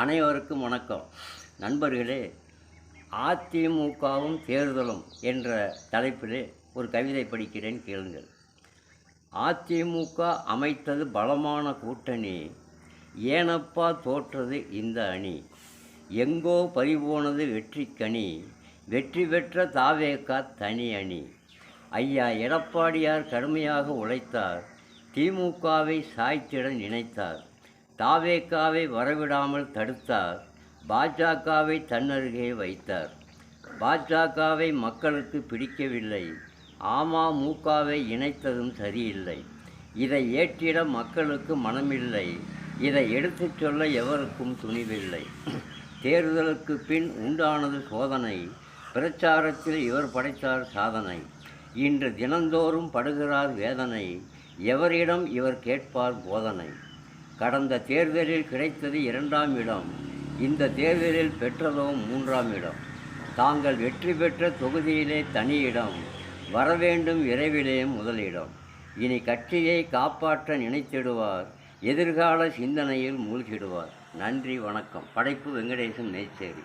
அனைவருக்கும் வணக்கம். நண்பர்களே, அதிமுகவும் தேர்தலும் என்ற தலைப்பிலே ஒரு கவிதை படிக்கிறேன், கேளுங்கள். அதிமுக அமைத்தது பலமான கூட்டணி, ஏனப்பா தோற்றது இந்த அணி, எங்கோ பறிபோனது வெற்றிக்கனி, வெற்றி பெற்ற தாவேகா தனி அணி. ஐயா எடப்பாடியார் கடுமையாக உழைத்தார், திமுகவை சாய்த்திட நினைத்தார், தாவேகாவை வரவிடாமல் தடுத்தார், பாஜகவை தன்னருகே வைத்தார். பாஜகவை மக்களுக்கு பிடிக்கவில்லை, அமமுகவை இணைத்ததும் சரியில்லை. இதை ஏற்றிட மக்களுக்கு மனமில்லை, இதை எடுத்துச் சொல்ல எவருக்கும் துணிவில்லை. தேர்தலுக்கு பின் உண்டானது சோதனை, பிரச்சாரத்தில் இவர் படைத்தார் சாதனை. இன்று தினந்தோறும் படுகிறார் வேதனை, எவரிடம் இவர் கேட்பார் போதனை. கடந்த தேர்தலில் கிடைத்தது 2ஆம் இடம், இந்த தேர்தலில் பெற்றதோ 3ஆம் இடம். தாங்கள் வெற்றி பெற்ற தொகுதியிலே தனி இடம், வரவேண்டும் விரைவிலே முதலிடம். இனி கட்சியை காப்பாற்ற நினைத்திடுவார், எதிர்கால சிந்தனையில் மூழ்கிடுவார். நன்றி, வணக்கம். படைப்பு வெங்கடேசன், மேச்சேரி.